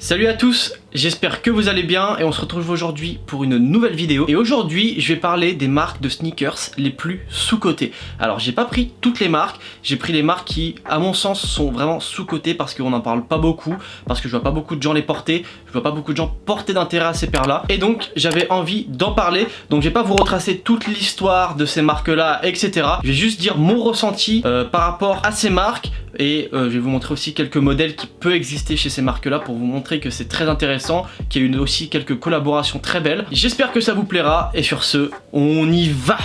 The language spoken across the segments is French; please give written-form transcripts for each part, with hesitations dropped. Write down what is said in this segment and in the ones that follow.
Salut à tous, j'espère que vous allez bien et on se retrouve aujourd'hui pour une nouvelle vidéo. Et aujourd'hui je vais parler des marques de sneakers les plus sous-cotées. Alors j'ai pas pris toutes les marques, j'ai pris les marques qui à mon sens sont vraiment sous-cotées parce qu'on n'en parle pas beaucoup, parce que je vois pas beaucoup de gens les porter, je vois pas beaucoup de gens porter d'intérêt à ces paires là. Et donc j'avais envie d'en parler, donc je vais pas vous retracer toute l'histoire de ces marques là, etc. Je vais juste dire mon ressenti par rapport à ces marques. Et je vais vous montrer aussi quelques modèles qui peuvent exister chez ces marques là pour vous montrer que c'est très intéressant, qu'il y a eu aussi quelques collaborations très belles. J'espère que ça vous plaira et sur ce, on y va!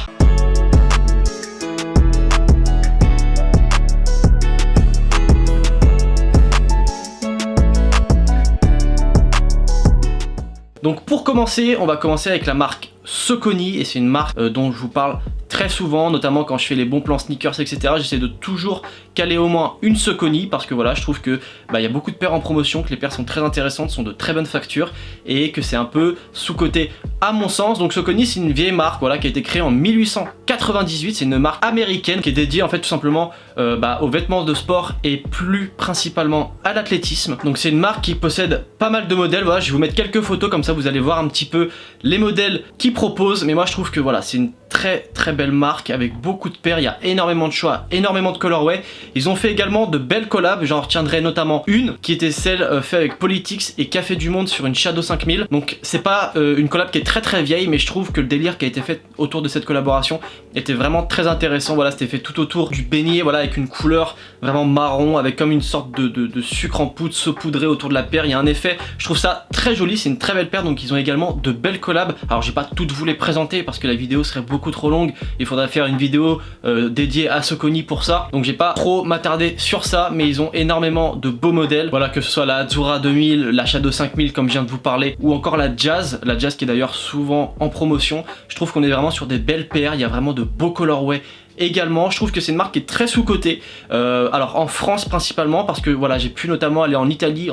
Donc pour commencer, on va commencer avec la marque Saucony et c'est une marque dont je vous parle très souvent, notamment quand je fais les bons plans sneakers, etc. J'essaie de toujours caler au moins une Saucony parce que voilà, je trouve que y a beaucoup de paires en promotion, que les paires sont très intéressantes, sont de très bonne facture et que c'est un peu sous-coté à mon sens. Donc Saucony, c'est une vieille marque voilà, qui a été créée en 1898, c'est une marque américaine qui est dédiée en fait tout simplement aux vêtements de sport et plus principalement à l'athlétisme. Donc c'est une marque qui possède pas mal de modèles, voilà, je vais vous mettre quelques photos comme ça vous allez voir un petit peu les modèles qu'ils proposent, mais moi je trouve que voilà, c'est une très belle marque avec beaucoup de paires, il y a énormément de choix, énormément de colorways. Ils ont fait également de belles collabs, j'en retiendrai notamment une qui était celle faite avec Politics et Café du Monde sur une Shadow 5000. Donc c'est pas une collab qui est très vieille, mais je trouve que le délire qui a été fait autour de cette collaboration était vraiment très intéressant. Voilà, c'était fait tout autour du beignet, voilà, avec une couleur vraiment marron, avec comme une sorte de sucre en poudre saupoudré autour de la paire. Il y a un effet, je trouve ça très joli, c'est une très belle paire. Donc ils ont également de belles collabs. Alors j'ai pas toutes vous les présenter parce que la vidéo serait beaucoup trop longue, il faudrait faire une vidéo dédiée à Saucony pour ça, donc j'ai pas trop m'attarder sur ça, mais ils ont énormément de beaux modèles, voilà, que ce soit la Azura 2000, la Shadow 5000 comme je viens de vous parler, ou encore la Jazz qui est d'ailleurs souvent en promotion. Je trouve qu'on est vraiment sur des belles paires, il y a vraiment de beaux colorways également. Je trouve que c'est une marque qui est très sous-cotée, alors en France principalement parce que voilà, j'ai pu notamment aller en Italie.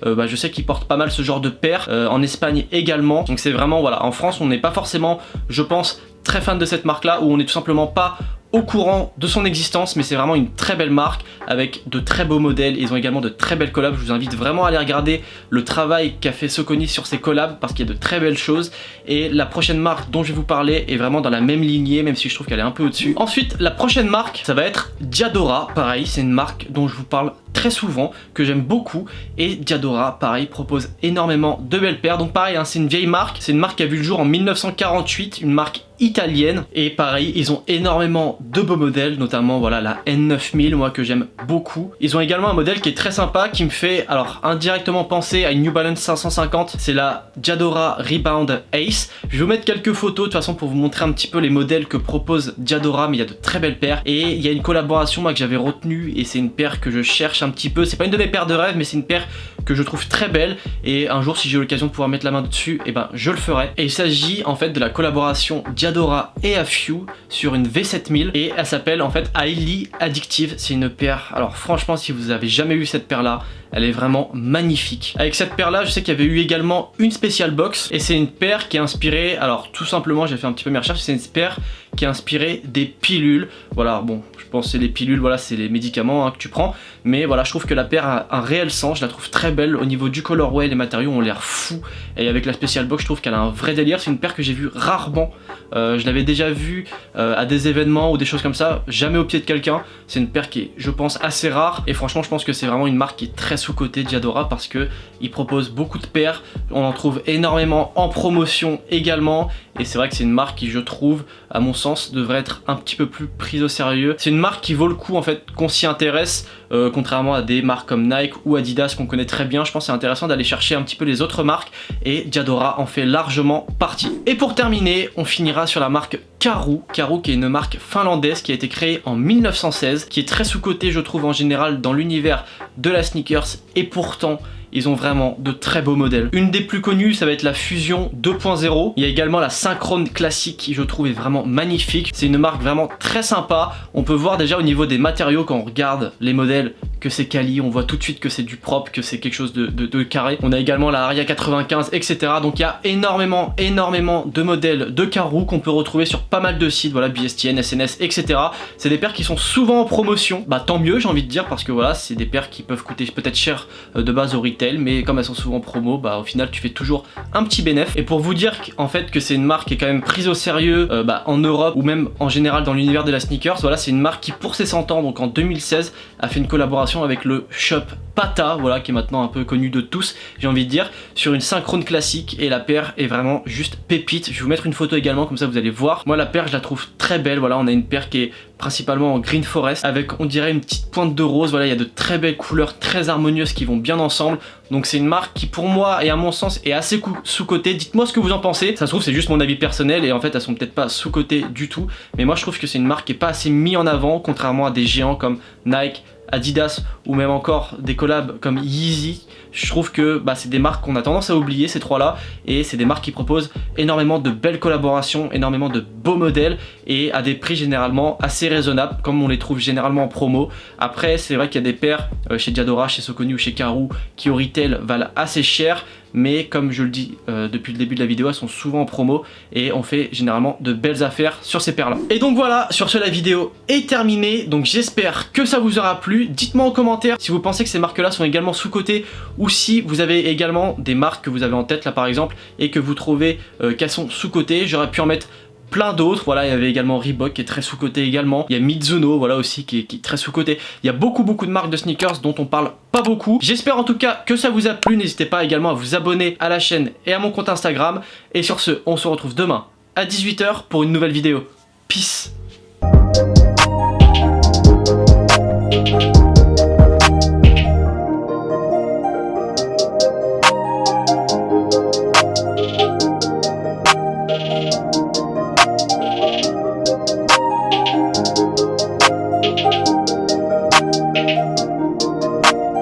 Je sais qu'ils portent pas mal ce genre de paires, en Espagne également, donc c'est vraiment voilà, en France on n'est pas forcément, je pense, très fan de cette marque là, où on est tout simplement pas au courant de son existence, mais c'est vraiment une très belle marque avec de très beaux modèles. Ils ont également de très belles collabs, je vous invite vraiment à aller regarder le travail qu'a fait Saucony sur ses collabs parce qu'il y a de très belles choses. Et la prochaine marque dont je vais vous parler est vraiment dans la même lignée, même si je trouve qu'elle est un peu au-dessus. Ensuite, la prochaine marque, ça va être Diadora. Pareil, c'est une marque dont je vous parle très souvent, que j'aime beaucoup, et Diadora pareil propose énormément de belles paires. Donc pareil, hein, c'est une vieille marque, c'est une marque qui a vu le jour en 1948, une marque italienne, et pareil ils ont énormément de beaux modèles, notamment voilà la N9000 moi que j'aime beaucoup. Ils ont également un modèle qui est très sympa, qui me fait alors indirectement penser à une New Balance 550, c'est la Diadora Rebound Ace. Je vais vous mettre quelques photos de toute façon pour vous montrer un petit peu les modèles que propose Diadora, mais il y a de très belles paires et il y a une collaboration moi que j'avais retenue et c'est une paire que je cherche un petit peu, c'est pas une de mes paires de rêve mais c'est une paire que je trouve très belle et un jour si j'ai l'occasion de pouvoir mettre la main dessus, et ben je le ferai. Et il s'agit en fait de la collaboration Diadora et Afew sur une V7000 et elle s'appelle en fait Highly Addictive. C'est une paire, alors franchement si vous avez jamais vu cette paire là, elle est vraiment magnifique. Avec cette paire là, je sais qu'il y avait eu également une spéciale box et c'est une paire qui est inspirée, alors tout simplement j'ai fait un petit peu mes recherches, c'est une paire qui est inspirée des pilules. Voilà, bon, je pense que c'est les pilules, voilà, c'est les médicaments que tu prends, mais voilà, je trouve que la paire a un réel sens, je la trouve très belle au niveau du colorway, les matériaux ont l'air fous et avec la spéciale box je trouve qu'elle a un vrai délire. C'est une paire que j'ai vue rarement, je l'avais déjà vue à des événements ou des choses comme ça, jamais au pied de quelqu'un. C'est une paire qui est, je pense, assez rare et franchement je pense que c'est vraiment une marque qui est très sous-côté Diadora parce que il propose beaucoup de paires, on en trouve énormément en promotion également et c'est vrai que c'est une marque qui je trouve à mon sens devrait être un petit peu plus prise au sérieux. C'est une marque qui vaut le coup en fait qu'on s'y intéresse, contrairement à des marques comme Nike ou Adidas qu'on connaît très bien. Je pense que c'est intéressant d'aller chercher un petit peu les autres marques et Diadora en fait largement partie. Et pour terminer, on finira sur la marque Karoo qui est une marque finlandaise qui a été créée en 1916, qui est très sous-cotée je trouve en général dans l'univers de la sneakers et pourtant ils ont vraiment de très beaux modèles. Une des plus connues, ça va être la Fusion 2.0. Il y a également la Synchrone classique qui je trouve est vraiment magnifique. C'est une marque vraiment très sympa. On peut voir déjà au niveau des matériaux quand on regarde les modèles que c'est quali, on voit tout de suite que c'est du propre, que c'est quelque chose de carré. On a également la Aria 95, etc. Donc il y a énormément de modèles de Karoo qu'on peut retrouver sur pas mal de sites, voilà, BSTN, SNS, etc. C'est des paires qui sont souvent en promotion. Bah tant mieux j'ai envie de dire parce que voilà, c'est des paires qui peuvent coûter peut-être cher de base au retail retail, mais comme elles sont souvent en promo, bah au final tu fais toujours un petit bénéfice. Et pour vous dire en fait que c'est une marque qui est quand même prise au sérieux en Europe ou même en général dans l'univers de la sneakers, voilà, c'est une marque qui pour ses 100 ans, donc en 2016, a fait une collaboration avec le shop Pata, voilà, qui est maintenant un peu connu de tous, j'ai envie de dire, sur une synchrone classique, et la paire est vraiment juste pépite. Je vais vous mettre une photo également, comme ça vous allez voir. Moi la paire je la trouve très belle, voilà, on a une paire qui est principalement en green forest avec on dirait une petite pointe de rose, voilà, il y a de très belles couleurs très harmonieuses qui vont bien ensemble. Donc c'est une marque qui pour moi et à mon sens est assez sous-cotée. Dites-moi ce que vous en pensez. Ça se trouve c'est juste mon avis personnel et en fait elles sont peut-être pas sous-cotées du tout, mais moi je trouve que c'est une marque qui est pas assez mise en avant contrairement à des géants comme Nike, Adidas ou même encore des collabs comme Yeezy. Je trouve que c'est des marques qu'on a tendance à oublier, ces trois là, et c'est des marques qui proposent énormément de belles collaborations, énormément de beaux modèles et à des prix généralement assez raisonnables comme on les trouve généralement en promo. Après c'est vrai qu'il y a des paires chez Diadora, chez Saucony ou chez Karoo qui au retail valent assez cher, mais comme je le dis depuis le début de la vidéo, elles sont souvent en promo et on fait généralement de belles affaires sur ces paires là. Et donc voilà, sur ce la vidéo est terminée, donc j'espère que ça vous aura plu. Dites-moi en commentaire si vous pensez que ces marques là sont également sous-cotées ou si vous avez également des marques que vous avez en tête là par exemple et que vous trouvez qu'elles sont sous-cotées. J'aurais pu en mettre plein d'autres, voilà, il y avait également Reebok qui est très sous-coté également, il y a Mizuno, voilà aussi qui est très sous-coté. Il y a beaucoup de marques de sneakers dont on parle pas beaucoup. J'espère en tout cas que ça vous a plu, n'hésitez pas également à vous abonner à la chaîne et à mon compte Instagram. Et sur ce, on se retrouve demain à 18 h pour une nouvelle vidéo. Peace.